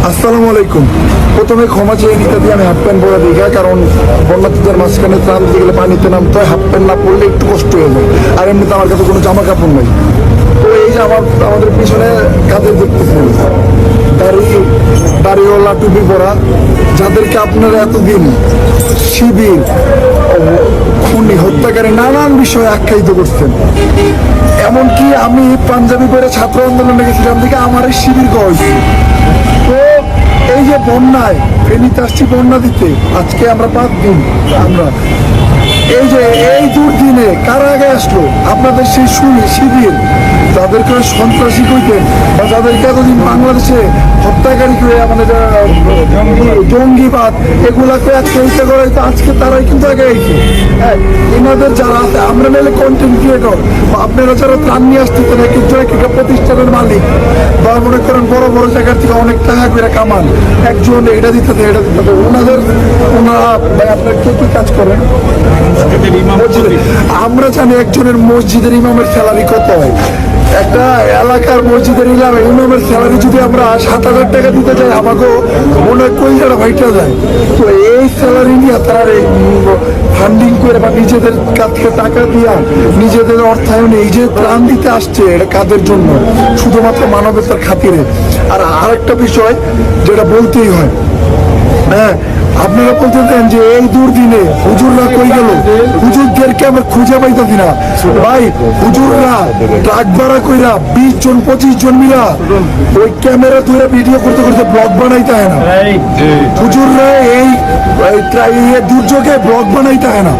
আসসালামু আলাইকুম। প্রথমে ক্ষমা চেয়ে নিতে দিয়ে আমি হাফ প্যান্ট পরে দিই, কারণ বন্যার্থীদের মাঝখানে ত্রাণ দিতে গেলে পানিতে নামতে হয়, হাফ প্যান্ট না পরলে একটু কষ্ট হয়ে যায়। আর এমনিতে আমার কাছে কোনো জামা কাপড় নেই। তো এই যে আমাদের পিছনে কাদের দেখতেছেন, দাড়িওয়ালা টুপি পরা, যাদেরকে আপনারা এতদিন শিবির, খুনি, হত্যাকারী নানান বিষয়ে আখ্যায়িত করছেন। এমনকি আমি পাঞ্জাবি পরে ছাত্র আন্দোলনে গেছিলাম থেকে আমার এই শিবির হয়েছে। তো এই যে বন্যায় ফেনীতে আসছি বন্যা দিতে, আজকে আমরা 5 দিন, আমরা এই যে এই দুর্দিনে কারা আগে আসলো? আপনাদের সেই শিবির, যাদেরকে সন্ত্রাসী কইতেন বা যাদেরকে এতদিন বাংলাদেশে হত্যাকারী করে মানে জঙ্গিবাদ এগুলাকে আখ্যায়িত করে, তো আজকে তারাই কিন্তু আগে আইছে। হ্যাঁ, এনাদের যারা আছে, আমরা মেলে কন্টেন্ট ক্রিয়েটর বা আপনারা যারা ত্রাণ নিয়ে আসতেছেন, কিন্তু একটা প্রতিষ্ঠানের মালিক বা মনে করেন বড় বড় জায়গার থেকে অনেক টাকা করে কামান, একজন এটা দিতে ওনারা ভাই আপনার কে কি কাজ করেন? আমরা জানি একজনের মসজিদের ইমামের স্যালারি কত হয়। একটা এলাকার মসজিদের ইমামের স্যালারি যদি আমরা 7,000 টাকা দিতে চাই, আমাকে মনে হয় কইলাটা ভাইটা যায়। তো এই স্যালারি নিয়ে তারা ফান্ডিং করে বা নিজেদের কাছ থেকে টাকা দিয়া নিজেদের অর্থায়নে এই যে ত্রাণ দিতে আসছে, এটা কাদের জন্য? শুধুমাত্র মানবতার খাতিরে। আর আরেকটা বিষয় যেটা বলতেই হয়, হ্যাঁ, আপনারা বলতে দেন যে এই দুর্দিনে হুজুররা কই গেল? হুজুরদেরকে আমরা খুঁজে পাইতেছি না ভাই। হুজুররা ট্রাক ভাড়া কইরা 20 জন 25 জন মিলা ওই ক্যামেরা ধরে ভিডিও করতে করতে ব্লগ বানাইতে হয় না। হুজুররা এই দুর্যোগে ব্লগ বানাইতে হয় না।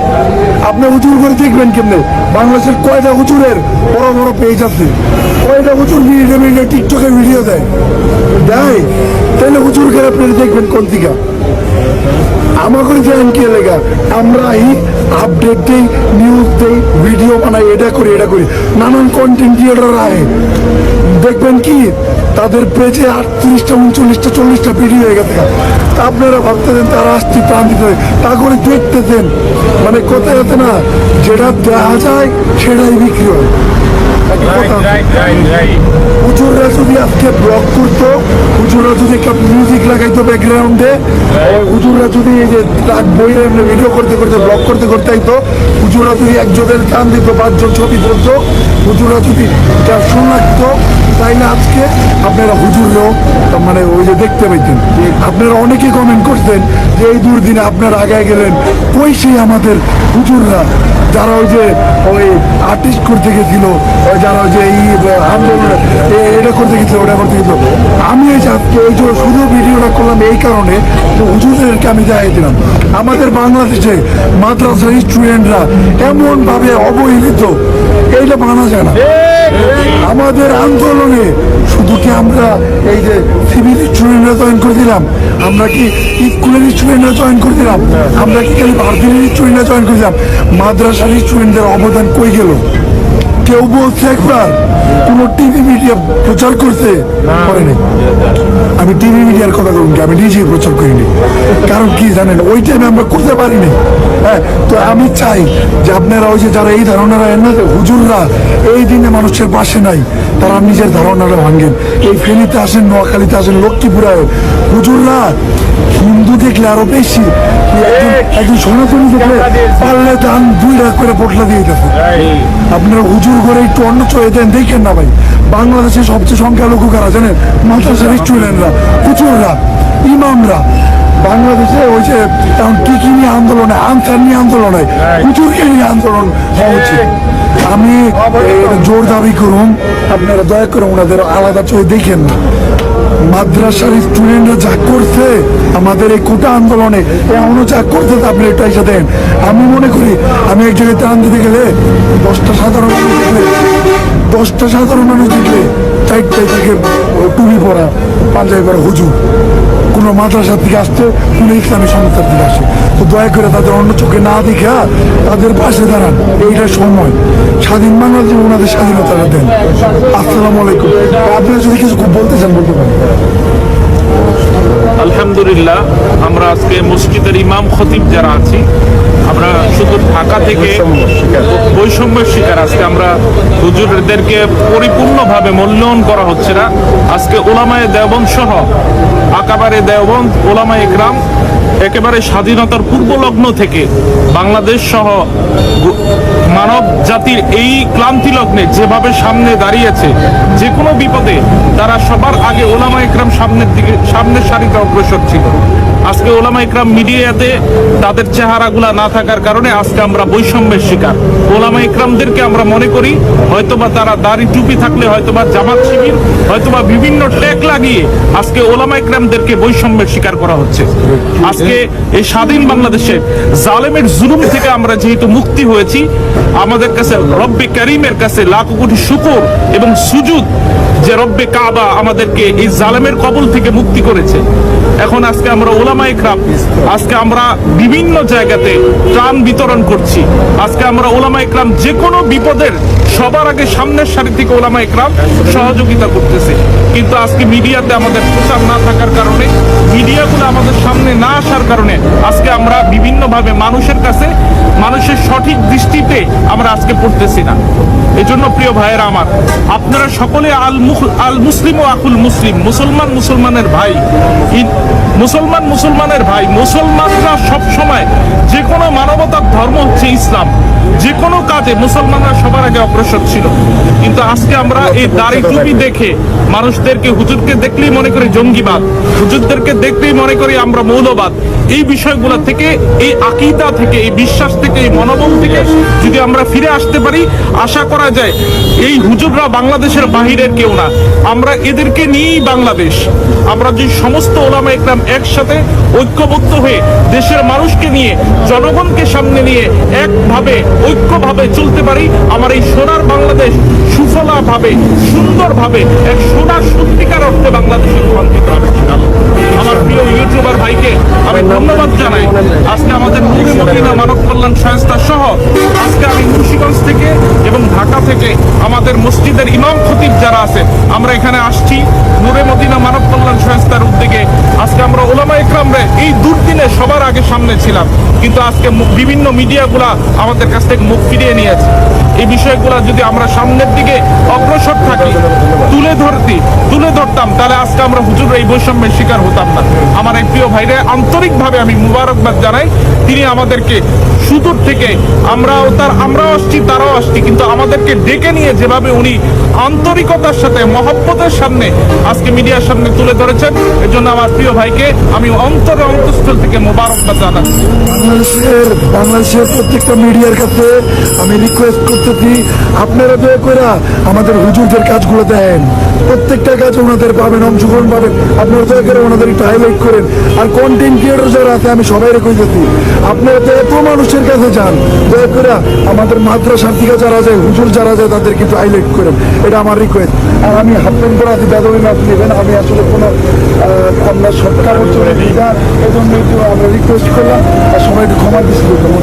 আপনি হুজুর করে দেখবেন কেমনে? বাংলাদেশের কয়টা হুজুরের বড় বড় পেজ আছে, কয়টা হুজুর মিনিটে টিকটকে ভিডিও দেয়? তাহলে হুজুর করে আপনি দেখবেন কোন দিকে? আমাকে জানেন কি লেগা? আমরা এই আপডেট দিই, নিউজ দিই, ভিডিও বানাই, এটা করি নানান কন্টেন্ট ক্রিয়েটর আয় দেখবেন কি তাদের পেজে 38টা 39টা 40টা ভিডিও হয়ে গেছে। আপনারা ভাবতেছেন তারা আসছে প্রাণ দিতে, তা করে দেখতেছেন মানে কোথায় আছে না, যেটা দেখা যায় সেটাই বিক্রি হয়। হুজুররা যদি আজকে ব্লগ করতো, হুজুররা যদি একটা মিউজিক লাগাইতো ব্যাকগ্রাউন্ডে, হুজুররা যদি এই যে বইয়ে ভিডিও করতে করতে ব্লগ করতে করতে আইতো, হুজুররা যদি একজনের কান দিত, 5 জন ছবি তুলতো, হুজুররা যদি ক্যাপশন লাগতো, তাইলে আজকে আপনারা হুজুররাও মানে ওই যে দেখতে পাইতেন। আপনারা অনেকে কমেন্ট করতেন যে এই দুর্দিনে আপনারা আগায় গেলেন, কই সেই আমাদের হুজুররা যারা ওই আর্টিস্ট করতে গেছিল, যারা ওই যে এই আন্দোলন এটা করতে গেছিল, ওটা করতে গেছিল। আমি এই যে আজকে এই যে শুধু ভিডিওটা করলাম এই কারণে, হুজুরদেরকে আমি দেখাই দিলাম আমাদের বাংলাদেশে মাদ্রাসার স্টুডেন্টরা এমন ভাবে অবহেলিত, এইটা মানা যায় না। আমাদের আন্দোলনে শুধু কি আমরা এই যে সিভিল স্টুডেন্টরা জয়েন করে দিলাম, আমরা কি স্কুলের স্টুডেন্টরা জয়েন করে দিলাম, আমরা কি খালি ভারতীয় স্টুডেন্টরা জয়েন করে দিলাম? মাদ্রাসার স্টুডেন্টদের অবদান কই গেল? কেউ বলছে একবার? কোন টিভি মিডিয়া প্রচার করতে পারেনি? আমি টিভি মিডিয়ার কথা বলুন, আমি নিজেই প্রচার করিনি। কারণ কি জানেন, ওই টাইমে আমরা করতে পারিনি। হ্যাঁ, তো আমি চাই যে আপনারা ওই যে যারা এই ধারণারা হুজুররা এই দিনে মানুষের পাশে নাই, তারা নিজের ধারণাটা ভাঙেন। এই ফেনীতে আসেন, নোয়াখালীতে আসেন, লক্ষ্মীপুরে হুজুররা হিন্দু দেখলে আরো বেশি, একজন সনাতনী দেখলে পারলে দান 2 লাখ করে পটলা দিয়ে গেছে। আপনারা হুজুর করে একটু অন্য চয়ে দেন, দেখেন না ভাই, বাংলাদেশের সবচেয়ে সংখ্যালঘু কারা জানেন? মাদ্রাসার স্টুডেন্টরা, হুজুররা, ইমামরা। বাংলাদেশে ওই যে এখন কি নিয়ে আন্দোলনে, আনসার নিয়ে আন্দোলনে, হুজুরকে নিয়ে আন্দোলন হওয়া উচিত। আমি জোর দাবি করুন, আপনারা দয়া করে ওনাদের আলাদা চোখে দেখেন না। মাদ্রাসার স্টুডেন্টরা যা করছে আমাদের এই কোটা আন্দোলনে, এমনও যা করছে আপনি এটা এসে দেন। আমি মনে করি আমি এক জায়গায় ত্রাণ দিতে গেলে 10টা সাধারণ মানুষ দেখলে 4টায় থেকে টুপি পরা, পাঞ্জাবি পরা হুজুর কোনো মাদ্রাসার থেকে আসছে, কোনো ইসলামী সংস্থার থেকে আসে। তো দয়া করে তাদের অন্য চোখে না দেখা তাদের পাশে দাঁড়ান। এইটা সময় স্বাধীন বাংলাদেশে ওনাদের স্বাধীনতাটা দেন। আসসালামু আলাইকুম। আপনারা যদি কিছু খুব বলতে চান বলতে পারেন। আলহামদুলিল্লাহ, আমরা আজকে মসজিদের ইমাম খতিব যারা আছি, আমরা শুধু ঢাকা থেকে বৈষম্যের শিকার। আজকে আমরা হুজুরদেরকে পরিপূর্ণভাবে মূল্যায়ন করা হচ্ছে না। আজকে ওলামায়ে দেওবন্দ সহ আকাবারে দেওবন্দ ওলামায়ে ইকরাম একেবারে স্বাধীনতার পূর্ব লগ্ন থেকে বাংলাদেশ সহ মানব জাতির এই ক্লান্তি লগ্নে যেভাবে সামনে দাঁড়িয়েছে, যে কোনো বিপদে তারা সবার আগে ওলামা ইকরাম সামনের সারিতে অগ্রসর ছিল। আজকে ওলামা ইকরাম মিডিয়াতে তাদের চেহারাগুলা না থাকার কারণে আজকে আমরা বৈষম্যের শিকার। ওলামা ইকরামদেরকে আমরা মনে করি হয়তোবা তারা দাড়ি টুপি থাকলে হয়তোবা জামাত শিবির, হয়তোবা বিভিন্ন ট্যাগ লাগিয়ে আজকে ওলামা ইকরামদেরকে বৈষম্যের শিকার করা হচ্ছে। আজকে এই স্বাধীন বাংলাদেশে জালেমের জুলুম থেকে আমরা যেহেতু মুক্তি হয়েছি, আমাদের কাছে রব্বে কারীমের কাছে লাখো কোটি শুকর এবং সুজুদ যে রব্বে কাবা আমাদেরকে এই জালেমের কবল থেকে মুক্তি করেছে। এখন আজকে আমরা ওলামা ইকরাম আজকে আমরা বিভিন্ন জায়গাতে ত্রাণ বিতরণ করছি। আজকে আমরা ওলামা ইকরাম যে কোনো বিপদের সবার আগে সামনের সারি থেকে ওলামা ইকরাম সহযোগিতা করতেছে। কিন্তু আজকে মিডিয়াতে আমাদের প্রচার না থাকার কারণে, মিডিয়াগুলো আমাদের সামনে না আসার কারণে আজকে আমরা বিভিন্নভাবে মানুষের কাছে মানুষের সঠিক দৃষ্টিতে আমরা আজকে পড়তেছি না। এজন্য প্রিয় ভাইয়েরা আমার, আপনারা সকলে আল মুসলিম ও আকুল মুসলিম, মুসলমান মুসলমানের ভাই, মুসলমান মুসলমানের ভাই। মুসলমানরা সব সময় যে কোনো মানবতার ধর্ম হচ্ছে ইসলাম, যে কোনো কাজে মুসলমানরা সবার আগে অগ্রসর ছিল। কিন্তু আজকে আমরা এই দাড়ি টুপি দেখে মানুষদেরকে, হুজুরকে দেখলেই মনে করি জঙ্গিবাদ, হুজুরদেরকে দেখলেই মনে করি আমরা মৌলবাদ। এই বিষয়গুলো থেকে, এই আকীদা থেকে, এই বিশ্বাস থেকে, এই মনোবল থেকে যদি আমরা ফিরে আসতে পারি, আশা করা যায় এই হুজুররা বাংলাদেশের বাহিরের কেউ না, আমরা এদেরকে নিয়েই বাংলাদেশ। আমরা যে সমস্ত ওলামা ইকরাম একসাথে ঐক্যবদ্ধ হয়ে দেশের মানুষকে নিয়ে, জনগণকে সামনে নিয়ে একভাবে ঐক্যভাবে চলতে পারি, আমার এই সোনার বাংলাদেশ সুফলাভাবে, সুন্দরভাবে এক সোনার সত্যিকার অর্থে বাংলাদেশে রূপান্তরিত হবে। আমার প্রিয় ইউটিউবার ভাইকে আমি ধন্যবাদ জানাই। আজকে আমাদের নূরে মদিনা মানব কল্যাণ সংস্থা সহ আজকে আমি মুন্সিগঞ্জ থেকে এবং ঢাকা থেকে আমাদের মসজিদের ইমাম খতিব যারা আছে, আমরা এখানে আসছি নূরে মদিনা মানব কল্যাণ সংস্থার উদ্যোগে। আজকে আমরা ওলামা ইকরামরা এই দুর্দিনে সবার আগে সামনে ছিলাম, কিন্তু আজকে বিভিন্ন মিডিয়াগুলা আমাদের কাছ থেকে মুখ ফিরিয়ে নিয়েছে। এই বিষয়গুলো যদি আমরা সামনের দিকে অগ্রসর থাকি, তুলে ধরতাম, তাহলে আজকে আমরা হুজুর এই বৈষম্যের শিকার হতাম না। আমার এক প্রিয় ভাইরে আন্তরিকভাবে আমি মুবারকবাদ জানাই। তিনি আমাদেরকে সুদূর থেকে আমরাও আসছি, তারাও আসছি, কিন্তু আমাদেরকে ডেকে নিয়ে যেভাবে উনি আন্তরিকতার সাথে মহব্বতের সামনে আজকে মিডিয়ার সামনে তুলে ধরেছেন, এর জন্য আমার প্রিয় ভাইকে আমি অন্তঃস্থল থেকে মুবারকবাদ জানাচ্ছি। বাংলাদেশের প্রত্যেকটা মিডিয়ার কাছে আমি রিকোয়েস্ট করতেছি, আপনারা দয়া করে আমাদের হুজুরদের কাজগুলো দেন, প্রত্যেকটা কাজে ওনাদের পাবেন, অংশগ্রহণ পাবেন। আপনারা দয়া করে ওনাদের একটু হাইলাইট করেন। আর কন্টেন্ট ক্রিয়েটর যারা আছে, আমি সবাই কইতেছি, আপনারা তো এত মানুষের কাছে যান, দয়া করে আমাদের মাদ্রাসার থেকে যারা যায়, হুজুর যারা যায়, তাদেরকে একটু হাইলাইট করেন, এটা আমার রিকোয়েস্ট। আর আমি হাফেন করে আছি, বেদবি মাছ নেবেন, আমি আসলে কোনো আমরা সৎকার এই জন্য একটু আমরা রিকোয়েস্ট করলাম, আর সবাই একটু ক্ষমা দিচ্ছি।